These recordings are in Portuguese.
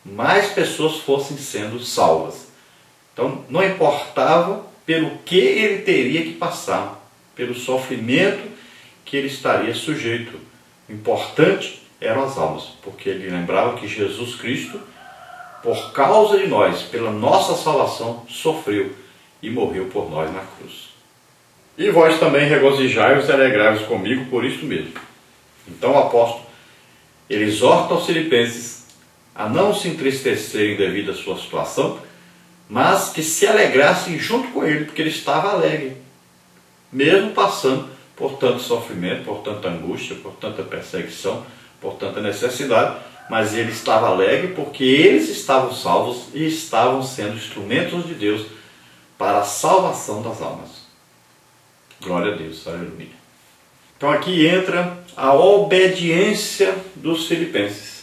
mais pessoas fossem sendo salvas. Então não importava pelo que ele teria que passar, pelo sofrimento que ele estaria sujeito. O importante eram as almas, porque ele lembrava que Jesus Cristo, por causa de nós, pela nossa salvação, sofreu e morreu por nós na cruz. E vós também regozijai-vos e alegrai-vos comigo por isto mesmo. Então o apóstolo, ele exorta aos filipenses a não se entristecerem devido à sua situação, mas que se alegrassem junto com ele, porque ele estava alegre, mesmo passando por tanto sofrimento, por tanta angústia, por tanta perseguição, por tanta necessidade, mas ele estava alegre porque eles estavam salvos e estavam sendo instrumentos de Deus para a salvação das almas. Glória a Deus, aleluia. Então aqui entra a obediência dos filipenses.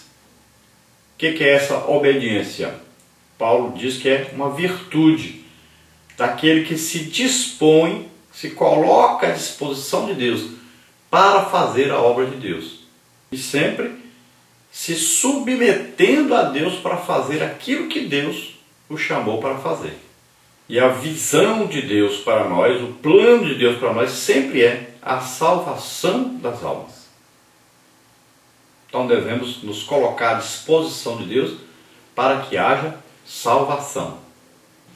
O que é essa obediência? Paulo diz que é uma virtude daquele que se dispõe, se coloca à disposição de Deus para fazer a obra de Deus. E sempre se submetendo a Deus para fazer aquilo que Deus o chamou para fazer. E a visão de Deus para nós, o plano de Deus para nós sempre é a salvação das almas. Então devemos nos colocar à disposição de Deus para que haja salvação.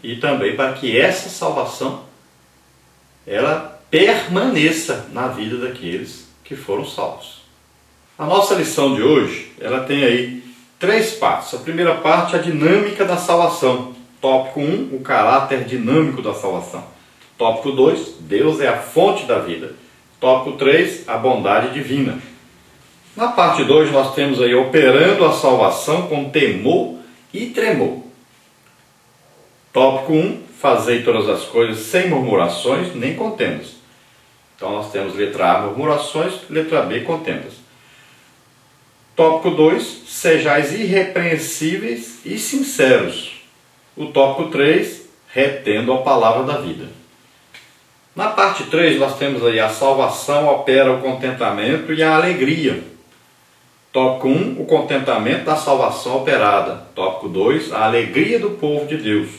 E também para que essa salvação ela permaneça na vida daqueles que foram salvos. A nossa lição de hoje, ela tem aí 3 partes. A primeira parte é a dinâmica da salvação. Tópico 1, o caráter dinâmico da salvação. Tópico 2, Deus é a fonte da vida. Tópico 3, a bondade divina. Na parte 2 nós temos aí operando a salvação com temor e tremor. Tópico 1, fazei todas as coisas sem murmurações nem contendas. Então nós temos letra A, murmurações, letra B, contendas. Tópico 2, sejais irrepreensíveis e sinceros. O tópico 3, retendo a palavra da vida. Na parte 3 nós temos aí a salvação opera o contentamento e a alegria. Tópico 1, o contentamento da salvação operada. Tópico 2, a alegria do povo de Deus.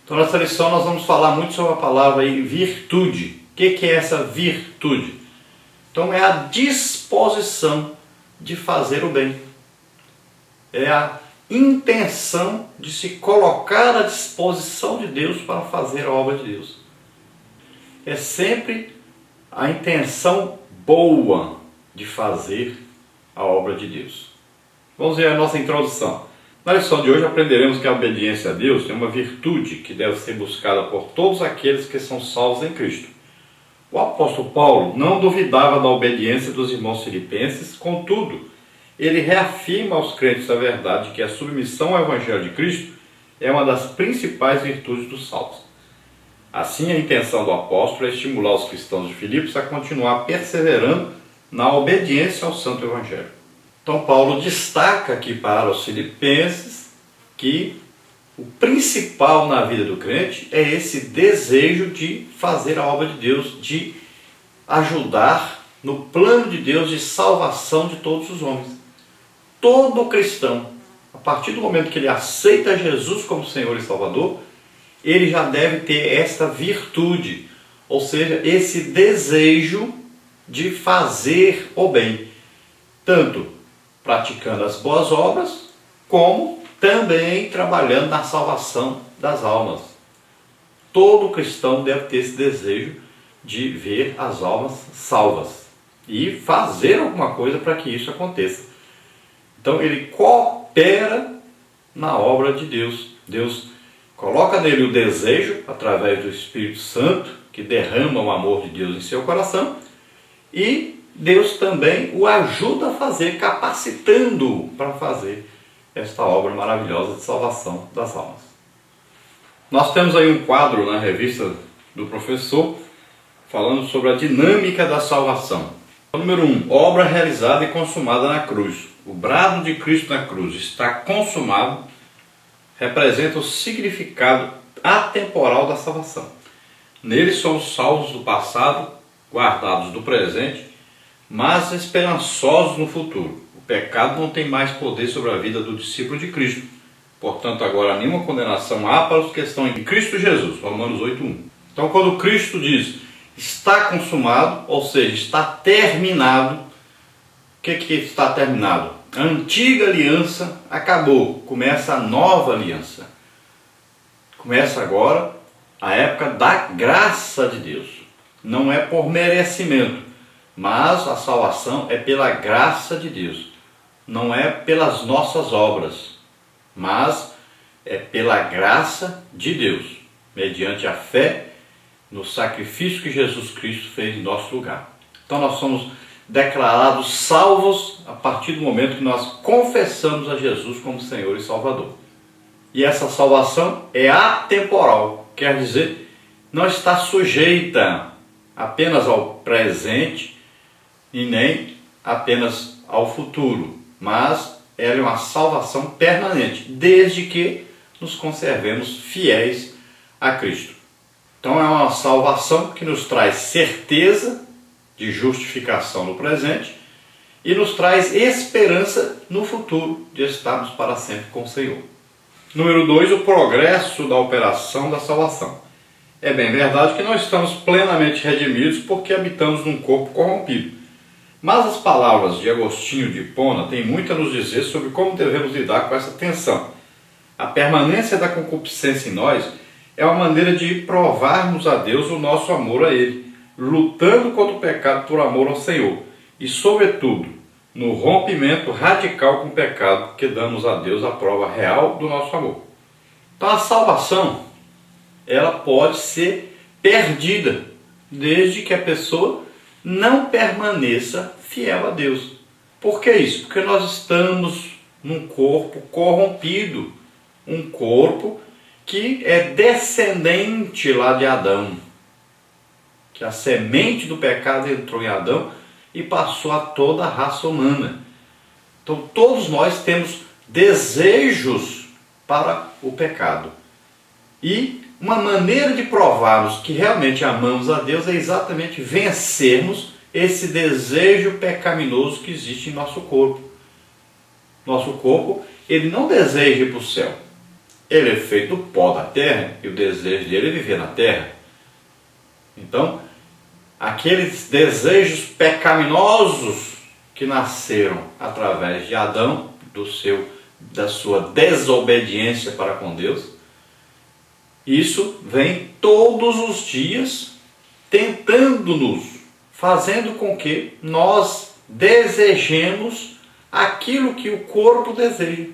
Então nessa lição nós vamos falar muito sobre a palavra aí, virtude. O que é essa virtude? Então é a disposição de fazer o bem. É a intenção de se colocar à disposição de Deus para fazer a obra de Deus. É sempre a intenção boa de fazer a obra de Deus. Vamos ver a nossa introdução. Na lição de hoje aprenderemos que a obediência a Deus é uma virtude que deve ser buscada por todos aqueles que são salvos em Cristo. O apóstolo Paulo não duvidava da obediência dos irmãos filipenses, contudo, ele reafirma aos crentes a verdade que a submissão ao Evangelho de Cristo é uma das principais virtudes dos salvos. Assim, a intenção do apóstolo é estimular os cristãos de Filipos a continuar perseverando na obediência ao Santo Evangelho. Então, Paulo destaca aqui para os filipenses que o principal na vida do crente é esse desejo de fazer a obra de Deus, de ajudar no plano de Deus de salvação de todos os homens. Todo cristão, a partir do momento que ele aceita Jesus como Senhor e Salvador, ele já deve ter esta virtude, ou seja, esse desejo de fazer o bem, tanto praticando as boas obras, como também trabalhando na salvação das almas. Todo cristão deve ter esse desejo de ver as almas salvas e fazer alguma coisa para que isso aconteça. Então ele coopera na obra de Deus. Deus coloca nele o desejo, através do Espírito Santo, que derrama o amor de Deus em seu coração, e Deus também o ajuda a fazer, capacitando-o para fazer esta obra maravilhosa de salvação das almas. Nós temos aí um quadro na revista do professor, falando sobre a dinâmica da salvação. Número 1, obra realizada e consumada na cruz. O brado de Cristo na cruz está consumado, representa o significado atemporal da salvação. Nele somos salvos do passado, guardados do presente, mas esperançosos no futuro. O pecado não tem mais poder sobre a vida do discípulo de Cristo. Portanto, agora nenhuma condenação há para os que estão em Cristo Jesus. Romanos 8:1. Então, quando Cristo diz está consumado, ou seja, está terminado, o que está terminado? A antiga aliança acabou, começa a nova aliança. Começa agora a época da graça de Deus. Não é por merecimento, mas a salvação é pela graça de Deus. Não é pelas nossas obras, mas é pela graça de Deus, mediante a fé no sacrifício que Jesus Cristo fez em nosso lugar. Então nós somos declarados salvos a partir do momento que nós confessamos a Jesus como Senhor e Salvador. E essa salvação é atemporal, quer dizer, não está sujeita apenas ao presente e nem apenas ao futuro, mas ela é uma salvação permanente, desde que nos conservemos fiéis a Cristo. Então é uma salvação que nos traz certeza de justificação no presente e nos traz esperança no futuro de estarmos para sempre com o Senhor. Número 2, o progresso da operação da salvação. É bem verdade que não estamos plenamente redimidos porque habitamos num corpo corrompido. Mas as palavras de Agostinho de Hipona têm muito a nos dizer sobre como devemos lidar com essa tensão. A permanência da concupiscência em nós é uma maneira de provarmos a Deus o nosso amor a Ele, lutando contra o pecado por amor ao Senhor e, sobretudo, no rompimento radical com o pecado, porque damos a Deus a prova real do nosso amor. Então a salvação, ela pode ser perdida, desde que a pessoa não permaneça fiel a Deus. Por que isso? Porque nós estamos num corpo corrompido, um corpo que é descendente lá de Adão, que a semente do pecado entrou em Adão e passou a toda a raça humana. Então todos nós temos desejos para o pecado. E uma maneira de provarmos que realmente amamos a Deus é exatamente vencermos esse desejo pecaminoso que existe em nosso corpo. Nosso corpo, ele não deseja ir para o céu. Ele é feito do pó da terra e o desejo dele é viver na terra. Então, aqueles desejos pecaminosos que nasceram através de Adão, da sua desobediência para com Deus, isso vem todos os dias tentando-nos, fazendo com que nós desejemos aquilo que o corpo deseja.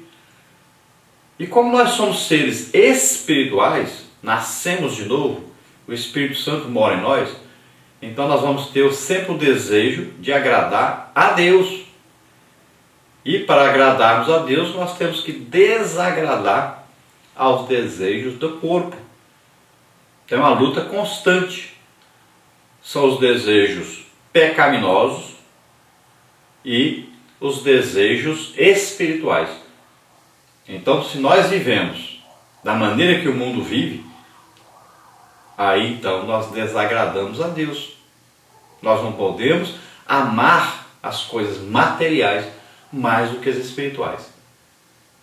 E como nós somos seres espirituais, nascemos de novo, o Espírito Santo mora em nós, então nós vamos ter sempre o desejo de agradar a Deus. E para agradarmos a Deus, nós temos que desagradar aos desejos do corpo. Então é uma luta constante. São os desejos pecaminosos e os desejos espirituais. Então, se nós vivemos da maneira que o mundo vive, aí então nós desagradamos a Deus. Nós não podemos amar as coisas materiais mais do que as espirituais.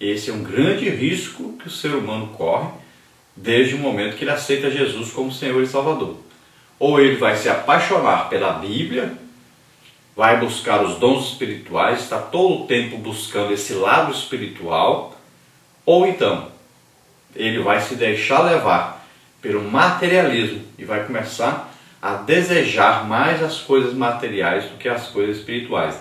Esse é um grande risco que o ser humano corre desde o momento que ele aceita Jesus como Senhor e Salvador. Ou ele vai se apaixonar pela Bíblia, vai buscar os dons espirituais, está todo o tempo buscando esse lado espiritual, ou então ele vai se deixar levar pelo materialismo e vai começar a desejar mais as coisas materiais do que as coisas espirituais.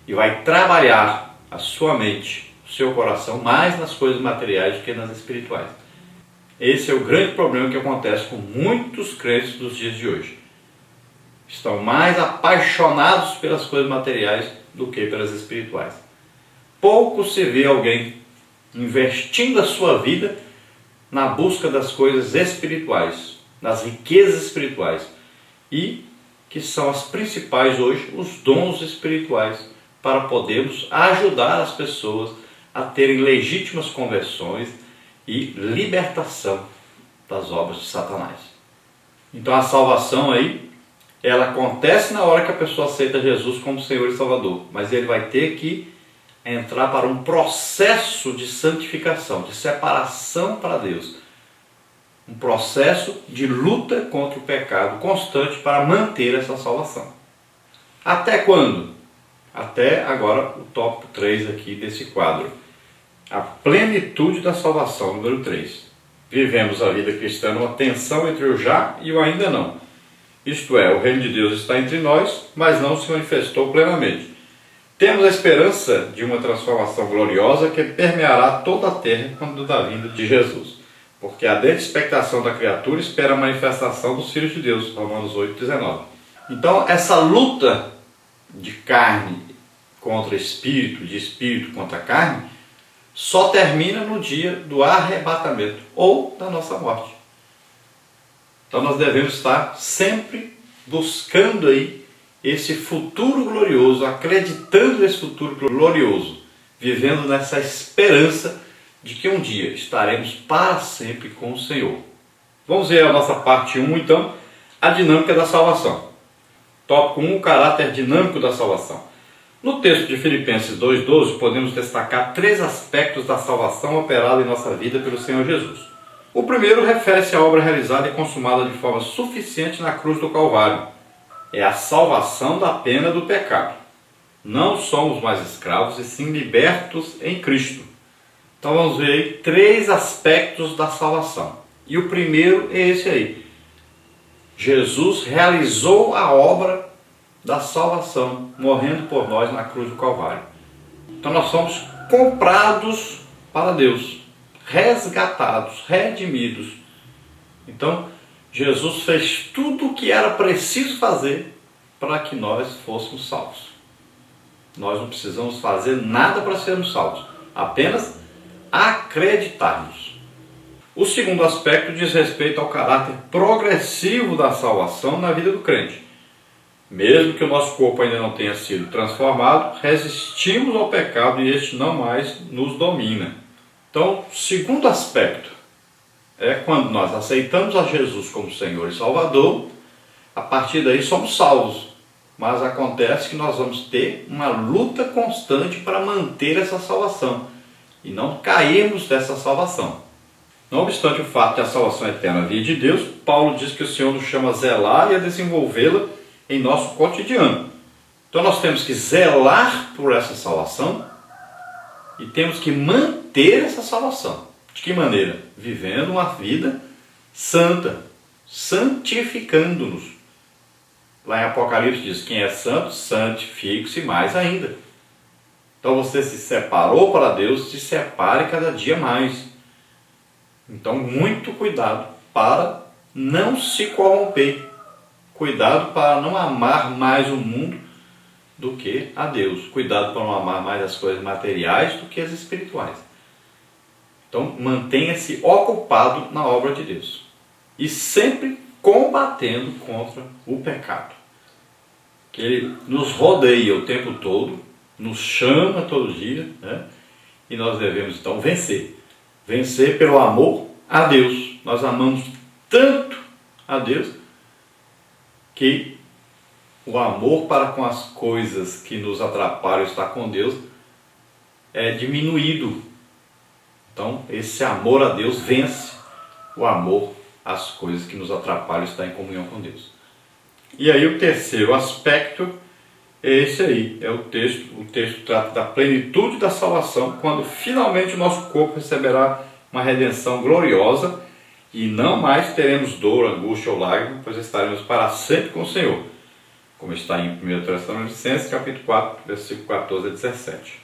E vai trabalhar a sua mente, o seu coração, mais nas coisas materiais do que nas espirituais. Esse é o grande problema que acontece com muitos crentes dos dias de hoje. Estão mais apaixonados pelas coisas materiais do que pelas espirituais. Pouco se vê alguém investindo a sua vida na busca das coisas espirituais, das riquezas espirituais, e que são as principais hoje, os dons espirituais, para podermos ajudar as pessoas a terem legítimas conversões e libertação das obras de Satanás. Então a salvação aí, ela acontece na hora que a pessoa aceita Jesus como Senhor e Salvador, mas ele vai ter que é entrar para um processo de santificação, de separação para Deus. Um processo de luta contra o pecado constante para manter essa salvação. Até quando? Até agora o tópico 3 aqui desse quadro. A plenitude da salvação, número 3. Vivemos a vida cristã numa tensão entre o já e o ainda não. Isto é, o reino de Deus está entre nós, mas não se manifestou plenamente. Temos a esperança de uma transformação gloriosa que permeará toda a terra quando da vinda de Jesus. Porque a ardente expectação da criatura espera a manifestação dos filhos de Deus. Romanos 8,19. Então, essa luta de carne contra espírito, de espírito contra carne, só termina no dia do arrebatamento ou da nossa morte. Então nós devemos estar sempre buscando aí esse futuro glorioso, acreditando nesse futuro glorioso, vivendo nessa esperança de que um dia estaremos para sempre com o Senhor. Vamos ver a nossa parte 1 então, a dinâmica da salvação. Tópico 1, o caráter dinâmico da salvação. No texto de Filipenses 2,12, podemos destacar 3 aspectos da salvação operada em nossa vida pelo Senhor Jesus. O primeiro refere-se à obra realizada e consumada de forma suficiente na cruz do Calvário. É a salvação da pena do pecado. Não somos mais escravos e sim libertos em Cristo. Então vamos ver aí 3 aspectos da salvação. E o primeiro é esse aí. Jesus realizou a obra da salvação, morrendo por nós na cruz do Calvário. Então nós somos comprados para Deus, resgatados, redimidos. Então Jesus fez tudo o que era preciso fazer para que nós fôssemos salvos. Nós não precisamos fazer nada para sermos salvos, apenas acreditarmos. O segundo aspecto diz respeito ao caráter progressivo da salvação na vida do crente. Mesmo que o nosso corpo ainda não tenha sido transformado, resistimos ao pecado e este não mais nos domina. Então, o segundo aspecto é quando nós aceitamos a Jesus como Senhor e Salvador, a partir daí somos salvos. Mas acontece que nós vamos ter uma luta constante para manter essa salvação e não cairmos dessa salvação. Não obstante o fato de a salvação eterna vir de Deus, Paulo diz que o Senhor nos chama a zelar e a desenvolvê-la em nosso cotidiano. Então nós temos que zelar por essa salvação e temos que manter essa salvação. De que maneira? Vivendo uma vida santa, santificando-nos. Lá em Apocalipse diz, quem é santo, santifique-se mais ainda. Então você se separou para Deus, se separe cada dia mais. Então muito cuidado para não se corromper. Cuidado para não amar mais o mundo do que a Deus. Cuidado para não amar mais as coisas materiais do que as espirituais. Então mantenha-se ocupado na obra de Deus. E sempre combatendo contra o pecado. Que ele nos rodeia o tempo todo, nos chama todo dia, né? E nós devemos então vencer. Vencer pelo amor a Deus. Nós amamos tanto a Deus que o amor para com as coisas que nos atrapalham estar com Deus é diminuído. Então, esse amor a Deus vence o amor às coisas que nos atrapalham estar em comunhão com Deus. E aí o terceiro aspecto é esse aí, é o texto trata da plenitude da salvação, quando finalmente o nosso corpo receberá uma redenção gloriosa e não mais teremos dor, angústia ou lágrima, pois estaremos para sempre com o Senhor. Como está em 1 Tessalonicenses, capítulo 4, versículo 14 a 17.